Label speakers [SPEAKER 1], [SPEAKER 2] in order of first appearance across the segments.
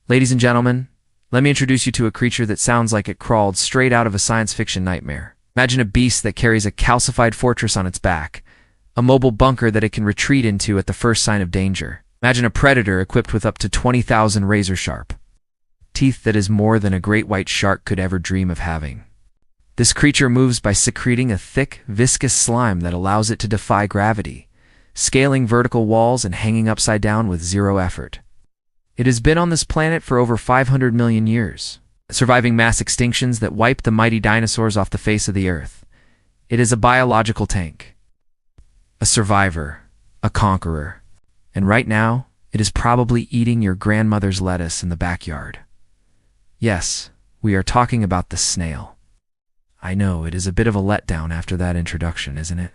[SPEAKER 1] Ladies and gentlemen, let me introduce you to a creature that sounds like it crawled straight out of a science fiction nightmare. Imagine a beast that carries a calcified fortress on its back, a mobile bunker that it can retreat into at the first sign of danger. Imagine a predator equipped with up to 20,000 razor-sharp teeth that is more than a great white shark could ever dream of having. This creature moves by secreting a thick, viscous slime that allows it to defy gravity, scaling vertical walls and hanging upside down with zero effort. It has been on this planet for over 500 million years, surviving mass extinctions that wiped the mighty dinosaurs off the face of the earth. It is a biological tank, a survivor, a conqueror, and right now, it is probably eating your grandmother's lettuce in the backyard. Yes, we are talking about the snail. I know, it is a bit of a letdown after that introduction, isn't it?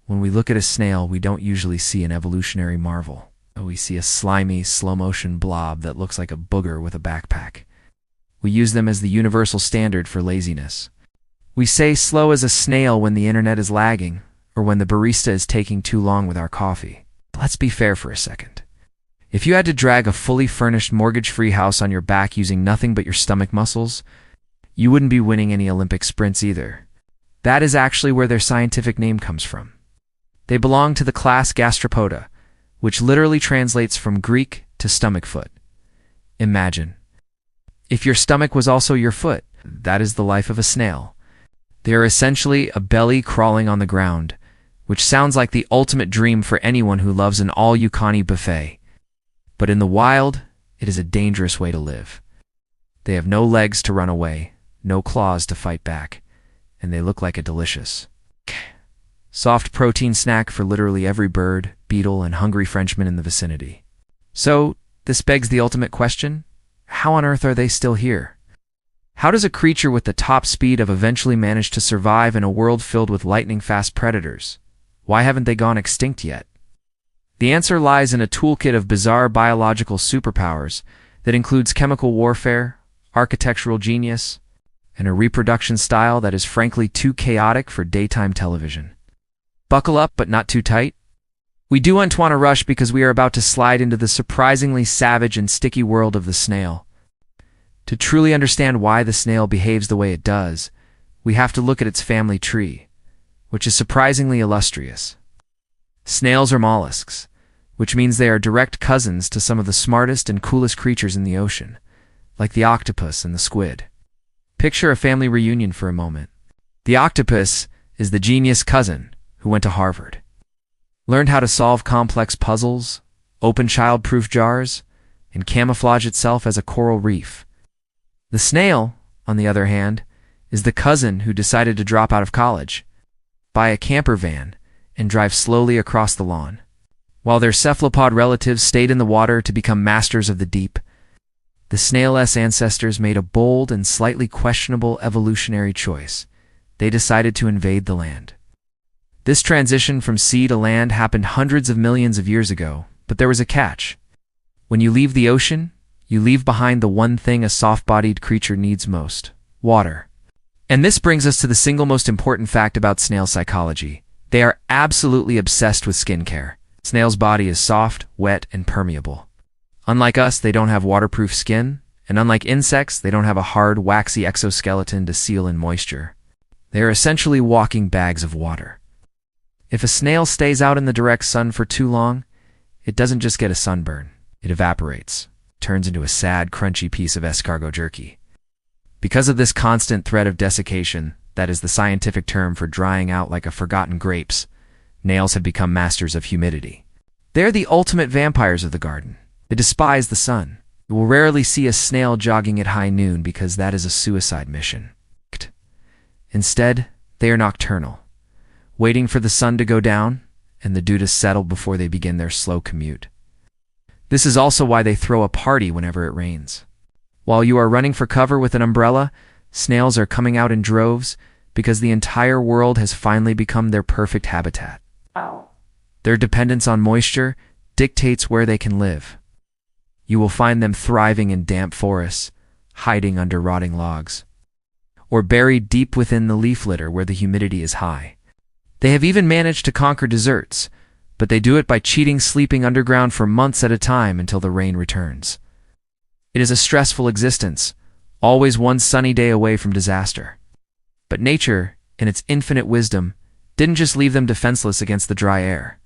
[SPEAKER 1] When we look at a snail, we don't usually see an evolutionary marvel. We see a slimy, slow-motion blob that looks like a booger with a backpack. We use them as the universal standard for laziness. We say slow as a snail when the internet is lagging, or when the barista is taking too long with our coffee. Let's be fair for a second. If you had to drag a fully furnished mortgage-free house on your back using nothing but your stomach muscles, you wouldn't be winning any Olympic sprints either. That is actually where their scientific name comes from. They belong to the class Gastropoda, which literally translates from Greek to stomach foot. Imagine. If your stomach was also your foot, that is the life of a snail. They are essentially a belly crawling on the ground, which sounds like the ultimate dream for anyone who loves an all-you-can-eat buffet. But in the wild, it is a dangerous way to live. They have no legs to run away, no claws to fight back, and they look like a delicious, soft protein snack for literally every bird, beetle, and hungry Frenchman in the vicinity. So, this begs the ultimate question: how on earth are they still here? How does a creature with the top speed have eventually managed to survive in a world filled with lightning-fast predators? Why haven't they gone extinct yet? The answer lies in a toolkit of bizarre biological superpowers that includes chemical warfare, architectural genius, and a reproduction style that is frankly too chaotic for daytime television. Buckle up, but not too tight. We don't want to rush because we are about to slide into the surprisingly savage and sticky world of the snail. To truly understand why the snail behaves the way it does, we have to look at its family tree, which is surprisingly illustrious. Snails are mollusks, which means they are direct cousins to some of the smartest and coolest creatures in the ocean, like the octopus and the squid. Picture a family reunion for a moment. The octopus is the genius cousin who went to Harvard, learned how to solve complex puzzles, open child-proof jars, and camouflage itself as a coral reef. The snail, on the other hand, is the cousin who decided to drop out of college, buy a camper van, and drive slowly across the lawn. While their cephalopod relatives stayed in the water to become masters of the deep, the snail's ancestors made a bold and slightly questionable evolutionary choice. They decided to invade the land. This transition from sea to land happened hundreds of millions of years ago, but there was a catch. When you leave the ocean, you leave behind the one thing a soft-bodied creature needs most: water. And this brings us to the single most important fact about snail psychology. They are absolutely obsessed with skincare. Snail's body is soft, wet, and permeable. Unlike us, they don't have waterproof skin, and unlike insects, they don't have a hard, waxy exoskeleton to seal in moisture. They are essentially walking bags of water. If a snail stays out in the direct sun for too long, it doesn't just get a sunburn. It evaporates, turns into a sad, crunchy piece of escargot jerky. Because of this constant threat of desiccation, that is the scientific term for drying out like a forgotten grapes, snails have become masters of humidity. They're the ultimate vampires of the garden. They despise the sun. You will rarely see a snail jogging at high noon because that is a suicide mission. Instead, they are nocturnal, waiting for the sun to go down and the dew to settle before they begin their slow commute. This is also why they throw a party whenever it rains. While you are running for cover with an umbrella, snails are coming out in droves because the entire world has finally become their perfect habitat. Their dependence on moisture dictates where they can live. You will find them thriving in damp forests, hiding under rotting logs, or buried deep within the leaf litter where the humidity is high. They have even managed to conquer deserts, but they do it by cheating, sleeping underground for months at a time until the rain returns. It is a stressful existence, always one sunny day away from disaster. But nature, in its infinite wisdom, didn't just leave them defenseless against the dry air.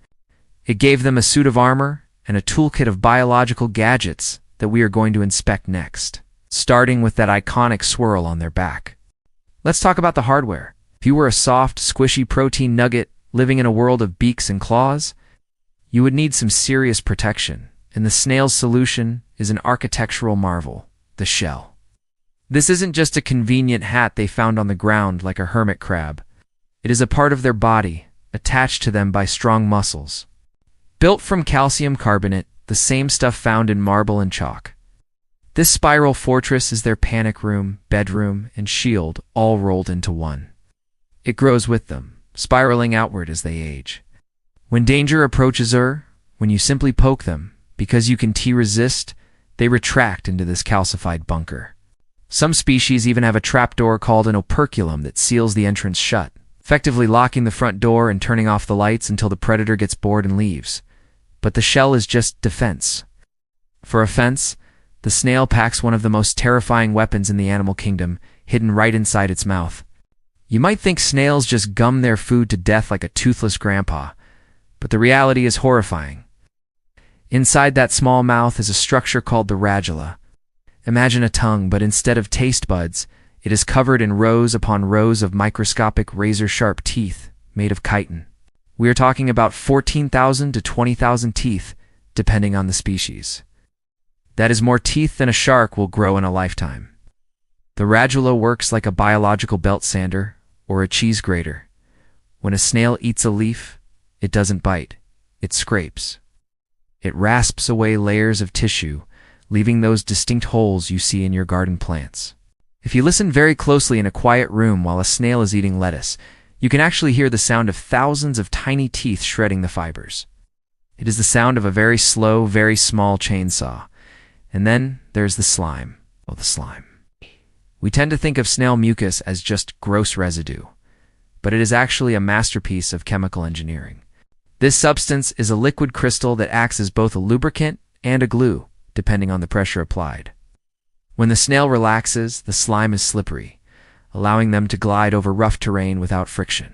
[SPEAKER 1] It gave them a suit of armor and a toolkit of biological gadgets that we are going to inspect next, starting with that iconic swirl on their back. Let's talk about the hardware. If you were a soft, squishy protein nugget living in a world of beaks and claws, you would need some serious protection, and the snail's solution is an architectural marvel, the shell. This isn't just a convenient hat they found on the ground like a hermit crab. It is a part of their body, attached to them by strong muscles. Built from calcium carbonate, the same stuff found in marble and chalk. This spiral fortress is their panic room, bedroom, and shield all rolled into one. It grows with them, spiraling outward as they age. When danger approaches when you simply poke them, because you can resist, they retract into this calcified bunker. Some species even have a trapdoor called an operculum that seals the entrance shut, effectively locking the front door and turning off the lights until the predator gets bored and leaves. But the shell is just defense. For offense, the snail packs one of the most terrifying weapons in the animal kingdom, hidden right inside its mouth. You might think snails just gum their food to death like a toothless grandpa, but the reality is horrifying. Inside that small mouth is a structure called the radula. Imagine a tongue, but instead of taste buds, it is covered in rows upon rows of microscopic razor-sharp teeth made of chitin. We are talking about 14,000 to 20,000 teeth, depending on the species. That is more teeth than a shark will grow in a lifetime. The radula works like a biological belt sander or a cheese grater. When a snail eats a leaf, it doesn't bite, it scrapes. It rasps away layers of tissue, leaving those distinct holes you see in your garden plants. If you listen very closely in a quiet room while a snail is eating lettuce, you can actually hear the sound of thousands of tiny teeth shredding the fibers. It is the sound of a very slow, very small chainsaw. And then there's the slime. Oh, the slime. We tend to think of snail mucus as just gross residue, but it is actually a masterpiece of chemical engineering. This substance is a liquid crystal that acts as both a lubricant and a glue, depending on the pressure applied. When the snail relaxes, the slime is slippery, allowing them to glide over rough terrain without friction.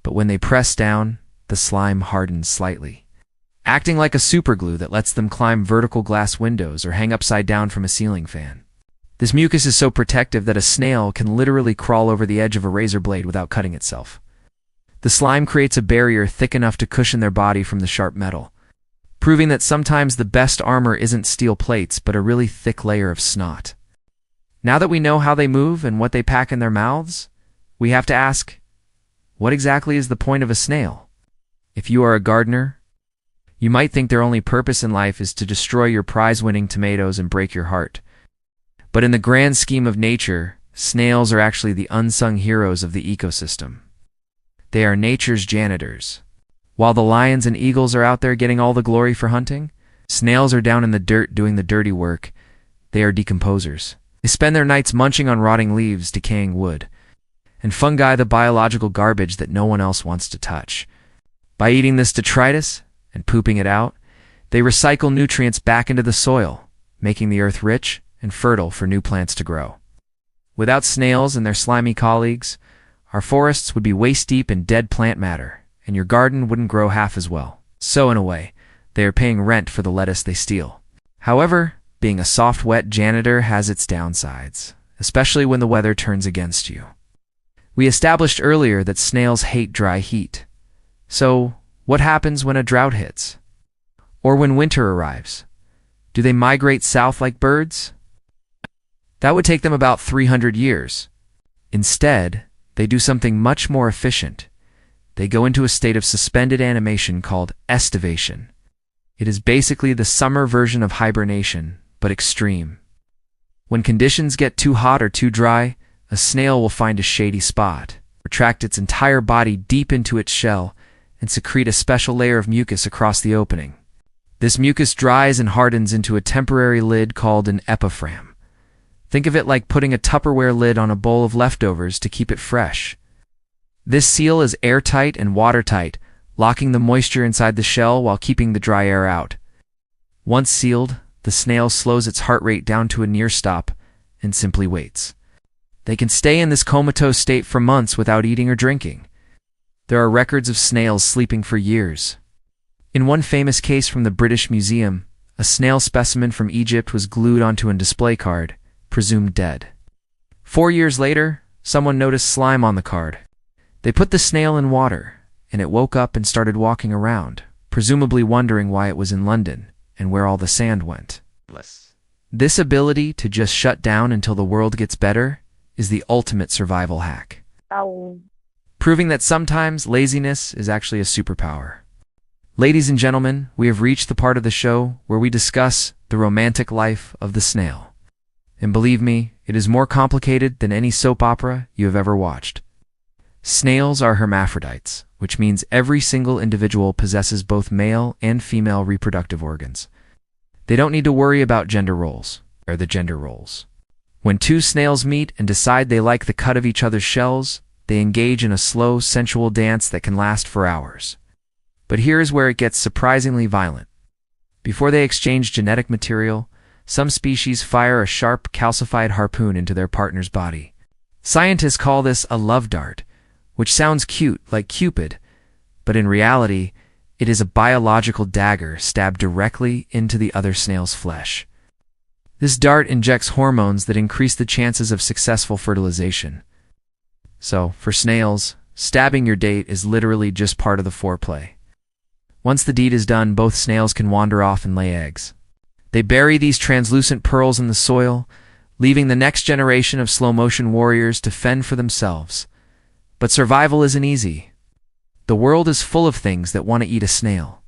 [SPEAKER 1] But when they press down, the slime hardens slightly, acting like a superglue that lets them climb vertical glass windows or hang upside down from a ceiling fan. This mucus is so protective that a snail can literally crawl over the edge of a razor blade without cutting itself. The slime creates a barrier thick enough to cushion their body from the sharp metal, proving that sometimes the best armor isn't steel plates but a really thick layer of snot. Now that we know how they move and what they pack in their mouths, we have to ask, what exactly is the point of a snail? If you are a gardener, you might think their only purpose in life is to destroy your prize-winning tomatoes and break your heart. But in the grand scheme of nature, snails are actually the unsung heroes of the ecosystem. They are nature's janitors. While the lions and eagles are out there getting all the glory for hunting, snails are down in the dirt doing the dirty work. They are decomposers. They spend their nights munching on rotting leaves, decaying wood, and fungi, the biological garbage that no one else wants to touch. By eating this detritus and pooping it out, they recycle nutrients back into the soil, making the earth rich and fertile for new plants to grow. Without snails and their slimy colleagues, our forests would be waist-deep in dead plant matter, and your garden wouldn't grow half as well. So in a way, they are paying rent for the lettuce they steal. However, being a soft, wet janitor has its downsides, especially when the weather turns against you. We established earlier that snails hate dry heat. So, what happens when a drought hits? Or when winter arrives? Do they migrate south like birds? That would take them about 300 years. Instead, they do something much more efficient. They go into a state of suspended animation called estivation. It is basically the summer version of hibernation, but extreme. When conditions get too hot or too dry, a snail will find a shady spot, retract its entire body deep into its shell, and secrete a special layer of mucus across the opening. This mucus dries and hardens into a temporary lid called an epiphragm. Think of it like putting a Tupperware lid on a bowl of leftovers to keep it fresh. This seal is airtight and watertight, locking the moisture inside the shell while keeping the dry air out. Once sealed, the snail slows its heart rate down to a near stop and simply waits. They can stay in this comatose state for months without eating or drinking. There are records of snails sleeping for years. In one famous case from the British Museum, a snail specimen from Egypt was glued onto a display card, presumed dead. 4 years later, someone noticed slime on the card. They put the snail in water, and it woke up and started walking around, presumably wondering why it was in London and where all the sand went. This ability to just shut down until the world gets better is the ultimate survival hack, proving that sometimes laziness is actually a superpower. Ladies and gentlemen, we have reached the part of the show where we discuss the romantic life of the snail. And believe me, it is more complicated than any soap opera you have ever watched. Snails are hermaphrodites, which means every single individual possesses both male and female reproductive organs. They don't need to worry about gender roles, or the gender roles. When two snails meet and decide they like the cut of each other's shells, they engage in a slow, sensual dance that can last for hours. But here is where it gets surprisingly violent. Before they exchange genetic material, some species fire a sharp, calcified harpoon into their partner's body. Scientists call this a love dart, which sounds cute, like Cupid, but in reality, it is a biological dagger stabbed directly into the other snail's flesh. This dart injects hormones that increase the chances of successful fertilization. So, for snails, stabbing your date is literally just part of the foreplay. Once the deed is done, both snails can wander off and lay eggs. They bury these translucent pearls in the soil, leaving the next generation of slow-motion warriors to fend for themselves. But survival isn't easy. The world is full of things that want to eat a snail.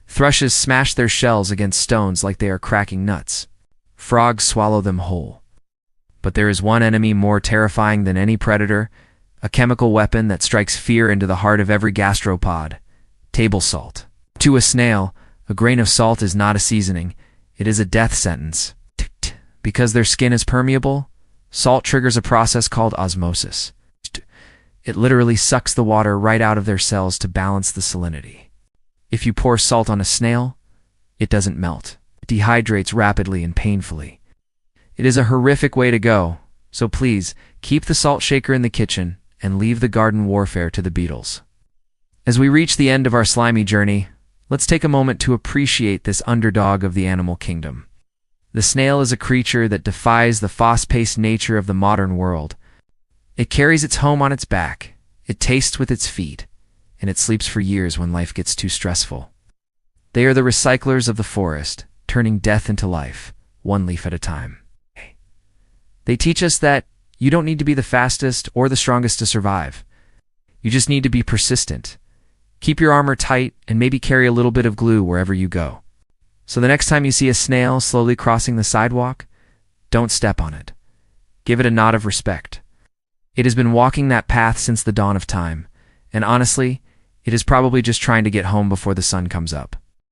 [SPEAKER 1] Thrushes smash their shells against stones like they are cracking nuts. Frogs swallow them whole. But there is one enemy more terrifying than any predator, a chemical weapon that strikes fear into the heart of every gastropod: table salt. To a snail, a grain of salt is not a seasoning, it is a death sentence. Because their skin is permeable, salt triggers a process called osmosis. It literally sucks the water right out of their cells to balance the salinity. If you pour salt on a snail, it doesn't melt. It dehydrates rapidly and painfully. It is a horrific way to go, so please keep the salt shaker in the kitchen and leave the garden warfare to the beetles. As we reach the end of our slimy journey, let's take a moment to appreciate this underdog of the animal kingdom. The snail is a creature that defies the fast-paced nature of the modern world. It carries its home on its back, it tastes with its feet, and it sleeps for years when life gets too stressful. They are the recyclers of the forest, turning death into life, one leaf at a time. They teach us that you don't need to be the fastest or the strongest to survive. You just need to be persistent. Keep your armor tight and maybe carry a little bit of glue wherever you go. So the next time you see a snail slowly crossing the sidewalk, don't step on it. Give it a nod of respect. It has been walking that path since the dawn of time, and honestly, it is probably just trying to get home before the sun comes up.